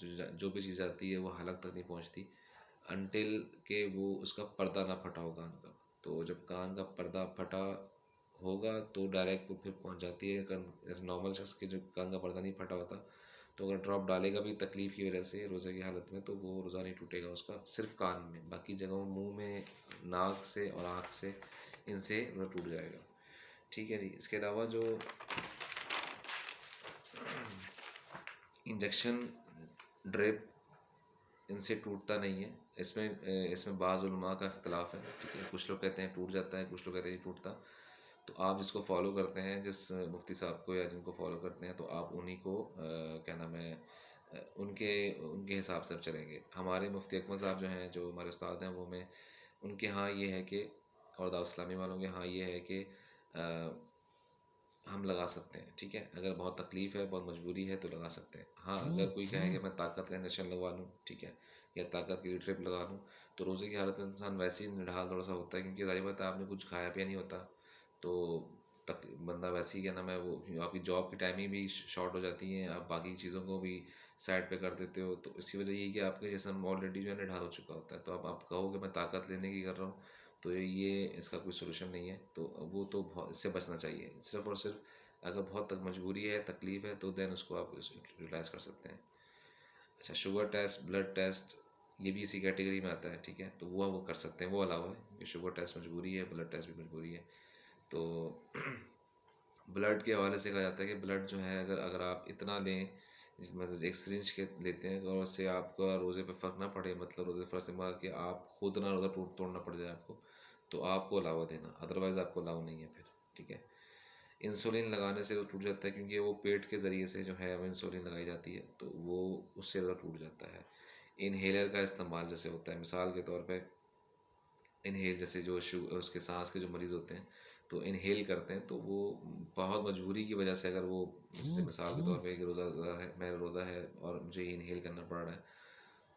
جو بھی چیز آتی ہے وہ حلق تک نہیں پہنچتی انٹل کہ وہ اس کا پردہ نہ پھٹا ہو کان کا. تو جب کان کا پردہ پھٹا ہوگا تو ڈائریکٹ وہ پھر پہنچ جاتی ہے. ایسے نارمل شخص کے جو کان کا پردہ نہیں پھٹا ہوتا تو اگر ڈراپ ڈالے گا بھی تکلیف کی وجہ سے روزے کی حالت میں تو وہ روزہ نہیں ٹوٹے گا اس کا, صرف کان میں. باقی جگہوں منہ میں, ناک سے اور آنکھ سے, ان سے روزہ ٹوٹ جائے گا. ٹھیک ہے جی. اس کے علاوہ جو انجیکشن ڈرپ ان سے ٹوٹتا نہیں ہے. اس میں بعض علماء کا اختلاف ہے. ٹھیک ہے, کچھ لوگ کہتے ہیں ٹوٹ جاتا ہے, کچھ لوگ کہتے ہیں نہیں ٹوٹتا. تو آپ جس کو فالو کرتے ہیں, جس مفتی صاحب کو یا جن کو فالو کرتے ہیں, تو آپ انہی کو کیا نام ہے ان کے حساب سے چلیں گے. ہمارے مفتی اکمل صاحب جو ہیں, جو ہمارے استاد ہیں, وہ میں ان کے ہاں یہ ہے کہ, اور دعوت اسلامی والوں کے ہاں یہ ہے کہ ہم لگا سکتے ہیں. ٹھیک ہے, اگر بہت تکلیف ہے, بہت مجبوری ہے تو لگا سکتے ہیں. ہاں اگر کوئی کہے کہ میں طاقت کا انجیکشن لگوا لوں, ٹھیک ہے, یا طاقت کی ٹرپ لگا لوں, تو روزے کی حالت میں انسان ویسے ہی نڈھال تھوڑا سا ہوتا ہے, کیونکہ ظاہر بات ہے آپ نے کچھ کھایا پیا نہیں ہوتا, تو بندہ ویسے ہی کیا نام ہے وہ آپ کی جاب کی ٹائمنگ بھی شارٹ ہو جاتی ہیں, آپ باقی چیزوں کو بھی سائڈ پہ کر دیتے ہو, تو اس کی وجہ یہ کہ آپ کا جسم آلریڈی جو ہے نڈھال ہو چکا ہوتا ہے. تو اب آپ کہو کہ میں طاقت لینے کی کر رہا ہوں, تو یہ اس کا کوئی سولوشن نہیں ہے. تو وہ تو اس سے بچنا چاہیے. صرف اور صرف اگر بہت تک مجبوری ہے, تکلیف ہے, تو دین اس کو آپ یوٹیلائز کر سکتے ہیں. اچھا, شوگر ٹیسٹ, بلڈ ٹیسٹ, یہ بھی اسی کیٹیگری میں آتا ہے. ٹھیک ہے, تو وہ کر سکتے ہیں, وہ الاؤ ہے. کہ شوگر ٹیسٹ مجبوری ہے, بلڈ ٹیسٹ بھی مجبوری ہے. تو بلڈ کے حوالے سے کہا جاتا ہے کہ بلڈ جو ہے اگر آپ اتنا لیں, مطلب ایک سرنج کے لیتے ہیں, اور اس سے آپ کا روزے پہ فرق نہ پڑے, مطلب روزے فرق سے مراد کہ آپ خود نہ روزہ توڑنا پڑ جائے آپ کو, تو آپ کو علاوہ دینا, ادروائز آپ کو الاؤ نہیں ہے پھر. ٹھیک ہے, انسولین لگانے سے وہ ٹوٹ جاتا ہے, کیونکہ وہ پیٹ کے ذریعے سے جو ہے وہ انسولین لگائی جاتی ہے, تو وہ اس سے روزہ ٹوٹ جاتا ہے. انہیلر کا استعمال جیسے ہوتا ہے, مثال کے طور پہ انہیل, جیسے جو اس کے سانس کے جو مریض ہوتے ہیں تو انہیل کرتے ہیں, تو وہ بہت مجبوری کی وجہ سے, اگر وہ مثال کے طور پہ کہ روزہ ہے, میرا روزہ ہے اور مجھے یہ انہیل کرنا پڑ رہا ہے,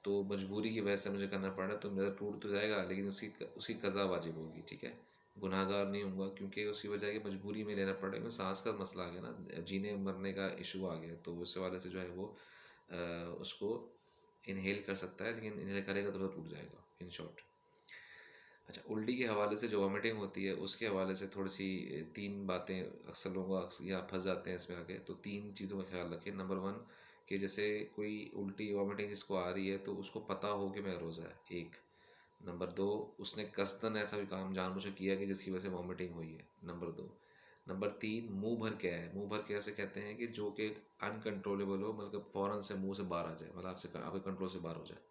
تو مجبوری کی وجہ سے مجھے کرنا پڑ رہا ہے, تو میرا ٹوٹ تو جائے گا, لیکن اس کی قضا واجب ہوگی. ٹھیک ہے, گناہ گار نہیں ہوں گا, کیونکہ اس کی وجہ ہے کہ مجبوری میں لینا پڑے گا. سانس کا مسئلہ آ گیا نا, جینے مرنے کا ایشو آ گیا, تو اس حوالے سے جو ہے وہ اس کو انہیل کر سکتا ہے, لیکن انہیل کرے گا تو ٹوٹ جائے گا ان شارٹ. اچھا, الٹی کے حوالے سے جو وامٹنگ ہوتی ہے, اس کے حوالے سے تھوڑی سی 3 باتیں اکثر لوگوں یا پھنس جاتے ہیں اس میں آگے. تو 3 چیزوں کا خیال رکھیں. نمبر 1 کہ جیسے کوئی الٹی وامٹنگ جس کو آ رہی ہے, تو اس کو پتہ ہو کہ میرا روزہ ہے, ایک. نمبر 2, اس نے قصداً ایسا بھی کام جان بوجھ کے کیا کہ جس کی وجہ سے وامٹنگ ہوئی ہے. نمبر 2. نمبر 3, منہ بھر کے ہے. منہ بھر کے ایسے کہتے ہیں کہ جو کہ انکنٹرولیبل ہو, مطلب فوراً سے منہ سے باہر آ جائے, مطلب آپ کے کنٹرول سے باہر ہو جائے.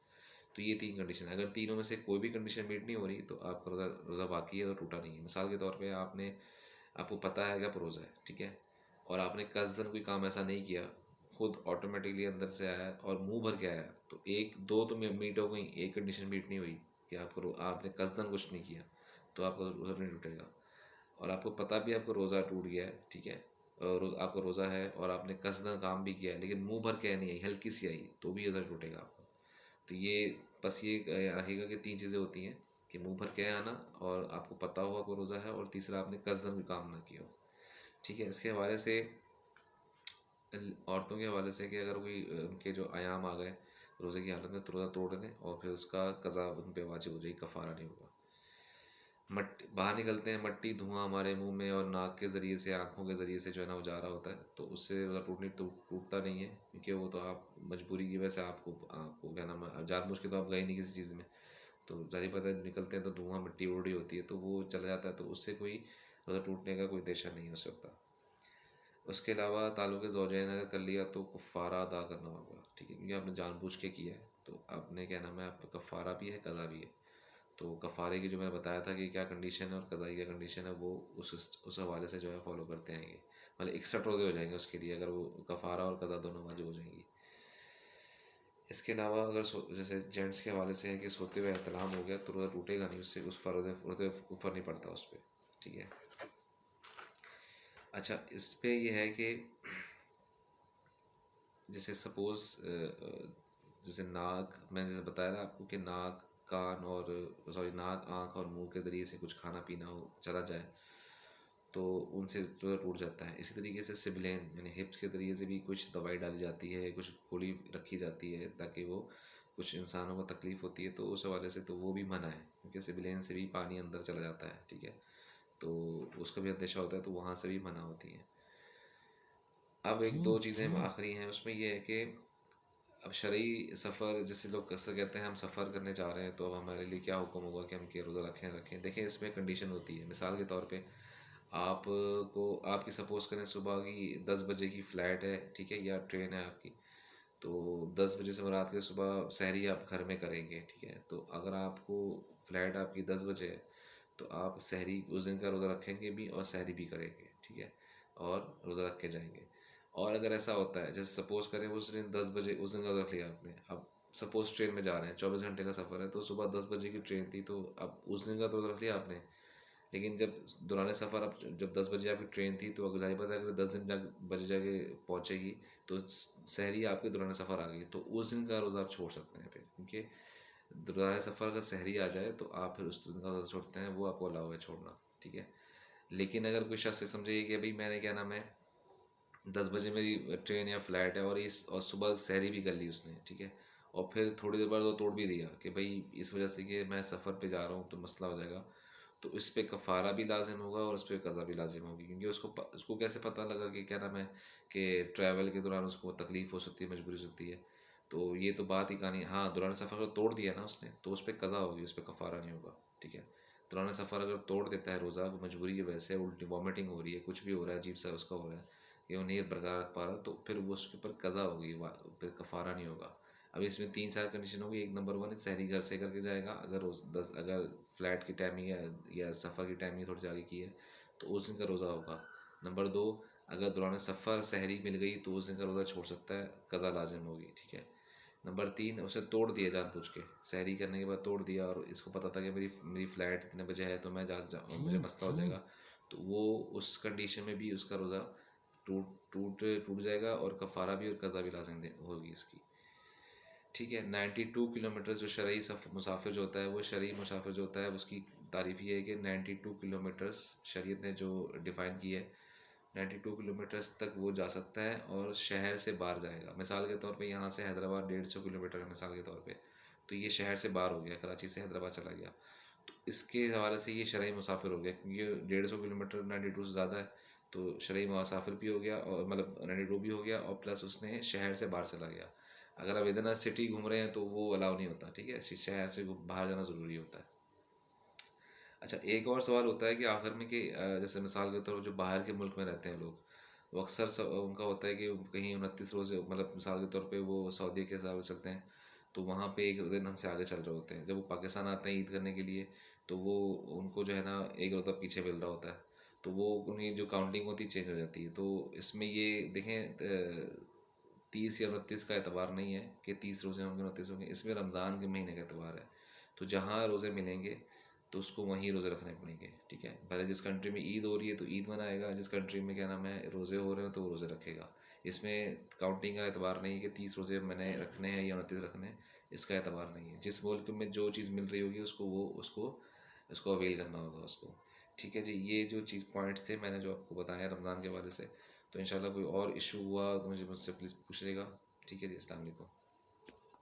تو یہ 3 کنڈیشن ہے. اگر تینوں میں سے کوئی بھی کنڈیشن میٹ نہیں ہو رہی, تو آپ کا روزہ باقی ہے اور ٹوٹا نہیں ہے. مثال کے طور پہ آپ کو پتہ ہے کہ آپ روزہ ہے, ٹھیک ہے, اور آپ نے قصداً کوئی کام ایسا نہیں کیا, خود آٹومیٹکلی اندر سے آیا اور منہ بھر کے آیا, تو 1 2 تو میٹ ہو گئی, ایک کنڈیشن میٹ نہیں ہوئی کہ آپ نے قصداً کچھ نہیں کیا, تو آپ کا روزہ نہیں ٹوٹے گا. اور آپ کو پتہ بھی آپ کو روزہ ٹوٹ گیا ہے, ٹھیک ہے, اور آپ کا روزہ ہے اور آپ نے قصداً کام بھی کیا ہے, لیکن منہ بھر کے نہیں آئی, ہلکی سی آئی, تو بھی روزہ ٹوٹے گا آپ کا. تو یہ بس یہ رہے گا کہ 3 چیزیں ہوتی ہیں, کہ منہ بھر کے آنا, اور آپ کو پتہ ہوا کوئی روزہ ہے, اور تیسرا آپ نے قصداً بھی کام نہ کیا ہو. ٹھیک ہے, اس کے حوالے سے عورتوں کے حوالے سے کہ اگر کوئی ان کے جو ایام آ گئے روزے کی حالت میں, تو روزہ توڑ دیں, اور پھر اس کا قضا ان پہ واجب ہو جائے گی, کفارہ نہیں ہوگا. باہر نکلتے ہیں, مٹی دھواں ہمارے منہ میں اور ناک کے ذریعے سے, آنکھوں کے ذریعے سے جو ہے نا وہ جا رہا ہوتا ہے, تو اس سے روزہ ٹوٹتا نہیں ہے, کیونکہ وہ تو آپ مجبوری کی وجہ سے آپ کو کیا نام ہے, جان بوجھ کے تو آپ گئے نہیں کسی چیز میں, تو ظاہر پتہ ہے نکلتے ہیں تو دھواں مٹی اڑ رہی ہوتی ہے, تو وہ چلا جاتا ہے, تو اس سے کوئی روزہ ٹوٹنے کا کوئی اندیشہ نہیں ہو سکتا. اس کے علاوہ تعلق زوجین اگر کر لیا تو کفارہ ادا کرنا ہوگا, ٹھیک ہے, کیونکہ آپ نے جان بوجھ کے کیا ہے, تو آپ نے کیا نام ہے, آپ کا کفارہ بھی ہے, قضا بھی ہے. تو کفارے کی جو میں نے بتایا تھا کہ کیا کنڈیشن ہے, اور قضائی کیا کنڈیشن ہے, وہ اس حوالے سے جو ہے فالو کرتے آئیں گے. مطلب 61 روزے ہو جائیں گے اس کے لیے, اگر وہ کفارہ اور قضا دونوں واجب ہو جائیں گی. اس کے علاوہ اگر جیسے جینٹس کے حوالے سے ہے کہ سوتے ہوئے احتلام ہو گیا, تو روزہ ٹوٹے گا نہیں, اس سے اس روزے اوپر نہیں پڑتا اس پہ, ٹھیک ہے. اچھا, اس پہ یہ ہے کہ جیسے سپوز جیسے ناک, میں نے جیسے بتایا تھا آپ کو کہ ناک, کان اور ناک, آنکھ اور منہ کے ذریعے سے کچھ کھانا پینا ہو چلا جائے, تو ان سے جو ہے ٹوٹ جاتا ہے. اسی طریقے سے سبلین یعنی ہپس کے ذریعے سے بھی کچھ دوائی ڈالی جاتی ہے, کچھ گولی رکھی جاتی ہے تاکہ وہ کچھ انسانوں کو تکلیف ہوتی ہے تو اس حوالے سے تو وہ بھی منع ہے, کیونکہ سبلین سے بھی پانی اندر چلا جاتا ہے, ٹھیک ہے, تو اس کا بھی اندیشہ ہوتا ہے, تو وہاں سے بھی منع ہوتی ہے. اب ایک دو چیزیں آخری ہیں, اس میں یہ ہے کہ اب شرعی سفر جیسے لوگ اکثر کہتے ہیں ہم سفر کرنے جا رہے ہیں تو اب ہمارے لیے کیا حکم ہوگا کہ ہم کیا روزہ رکھیں. دیکھیں اس میں کنڈیشن ہوتی ہے. مثال کے طور پہ آپ کو آپ کی سپوز کریں صبح کی 10 بجے کی فلائٹ ہے, ٹھیک ہے, یا ٹرین ہے آپ کی, تو 10 بجے سے رات کے صبح سحری آپ گھر میں کریں گے, ٹھیک ہے. تو اگر آپ کو فلائٹ آپ کی 10 بجے ہے تو آپ سحری اس دن کا روزہ رکھیں گے بھی اور سحری بھی کریں گے, ٹھیک ہے, اور روزہ رکھ کے جائیں گے. اور اگر ایسا ہوتا ہے جیسے سپوز کریں اس دن 10 بجے اس دن کا رکھ لیا آپ نے, اب سپوز ٹرین میں جا رہے ہیں 24 گھنٹے کا سفر ہے تو صبح 10 بجے کی ٹرین تھی تو اب اس دن کا تو رکھ لیا آپ نے, لیکن جب دوران سفر اب جب 10 بجے آپ کی ٹرین تھی تو ظاہر بات ہے کہ 10 بجے جا کے پہنچے گی تو سحری آپ کے دوران سفر آ گئی تو اس دن کا روزہ آپ چھوڑ سکتے ہیں پھر, کیونکہ دوران سفر اگر سحری آ جائے تو آپ پھر اس دن کا روزہ چھوڑتے ہیں, وہ آپ کو الاؤ ہے چھوڑنا, ٹھیک ہے. لیکن اگر کوئی شخص سمجھے کہ بھائی میں نے کیا نام ہے 10 بجے میری ٹرین یا فلائٹ ہے اور صبح سحری بھی کر لی اس نے, ٹھیک ہے, اور پھر تھوڑی دیر بعد وہ توڑ بھی دیا کہ بھائی اس وجہ سے کہ میں سفر پہ جا رہا ہوں تو مسئلہ ہو جائے گا, تو اس پہ کفارہ بھی لازم ہوگا اور اس پہ قضا بھی لازم ہوگی, کیونکہ اس کو کیسے پتہ لگا کہ کیا نام ہے کہ ٹریول کے دوران اس کو تکلیف ہو سکتی ہے, مجبوری ہو سکتی ہے, تو یہ تو بات ہی کہانی. ہاں دوران سفر کو توڑ دیا نا اس نے تو اس پہ قضا ہوگی, اس پہ کفارہ نہیں ہوگا, ٹھیک ہے. دوران سفر اگر توڑ دیتا ہے روزہ مجبوری کی وجہ سے, الٹی وامٹنگ ہو رہی ہے, کچھ بھی ہو رہا ہے عجیب سا اس کا ہو رہا ہے کہ وہ نہیں برقرار رکھ پا رہا, تو پھر وہ اس کے اوپر قضا ہوگی, پھر کفارہ نہیں ہوگا. اب اس میں 3 4 کنڈیشن ہوگی. ایک نمبر 1 سحری گھر سے کر کے جائے گا, اگر فلائٹ کی ٹائمنگ ہے یا سفر کی ٹائمنگ تھوڑی سی آگے کی ہے تو اس دن کا روزہ ہوگا. نمبر 2 اگر دوران سفر سحری مل گئی تو اس دن کا روزہ چھوڑ سکتا ہے, قضا لازم ہوگی, ٹھیک ہے. نمبر 3 اسے توڑ دیا جان بوجھ کے, سحری کرنے کے بعد توڑ دیا اور اس کو پتہ تھا کہ میری فلائٹ اتنے بجے ہے تو میں مجھے مسئلہ ہو جائے گا, تو وہ اس کنڈیشن میں بھی اس کا روزہ ٹوٹ جائے گا اور کفارہ بھی اور قضا بھی لازم ہوگی اس کی, ٹھیک ہے. 92 کلومیٹر جو شرعی مسافر جو ہوتا ہے, وہ شرعی مسافر جو ہوتا ہے اس کی تعریف یہ ہے کہ 92 کلومیٹرز شریعت نے جو ڈیفائن کی ہے 92 کلومیٹرز تک وہ جا سکتا ہے اور شہر سے باہر جائے گا. مثال کے طور پہ یہاں سے حیدرآباد 150 کلومیٹر ہے مثال کے طور پہ, تو یہ شہر سے باہر ہو گیا, کراچی سے حیدرآباد چلا گیا, تو اس کے حوالے سے یہ شرعی مسافر ہو گیا, کیونکہ 150 کلومیٹر 92 سے زیادہ ہے تو شرعی مسافر بھی ہو گیا, اور مطلب 92 بھی ہو گیا, اور پلس اس نے شہر سے باہر چلا گیا. اگر آپ ادھر سٹی گھوم رہے ہیں تو وہ الاؤ نہیں ہوتا, ٹھیک ہے, شہر سے باہر جانا ضروری ہوتا ہے. اچھا ایک اور سوال ہوتا ہے کہ آخر میں کہ جیسے مثال کے طور پر جو باہر کے ملک میں رہتے ہیں لوگ, وہ اکثر ان کا ہوتا ہے کہ کہیں 29 روزے, مطلب مثال کے طور پہ وہ سعودیہ کے حساب سے چلتے ہیں تو وہاں پہ ایک دن ہم سے آگے چل رہے ہوتے ہیں. جب وہ پاکستان آتے ہیں عید کرنے کے لیے تو وہ ان کو جو ہے نا ایک روزہ پیچھے مل رہا ہوتا ہے, تو وہ انہیں جو کاؤنٹنگ ہوتی ہے چینج ہو جاتی ہے. تو اس میں یہ دیکھیں 30 یا 29 کا اعتبار نہیں ہے کہ 30 روزے ہوں گے 29 ہوں گے, اس میں رمضان کے مہینے کا اعتبار ہے. تو جہاں روزے ملیں گے تو اس کو وہیں روزے رکھنے پڑیں گے, ٹھیک ہے. پہلے جس کنٹری میں عید ہو رہی ہے تو عید منائے گا, جس کنٹری میں کیا نام ہے روزے ہو رہے ہوں تو وہ روزے رکھے گا. اس میں کاؤنٹنگ کا اعتبار نہیں ہے کہ 30 روزے میں نے رکھنے ہیں یا 29 رکھنے ہیں, اس کا اعتبار نہیں ہے. جس ملک میں جو چیز مل رہی ہوگی اس کو اویل کرنا ہوگا اس کو, ٹھیک ہے جی. یہ جو چیز پوائنٹس تھے میں نے جو آپ کو بتایا رمضان کے حوالے سے, تو انشاءاللہ کوئی اور ایشو ہوا تو مجھ سے پلیز پوچھ لے گا, ٹھیک ہے جی. السلام علیکم.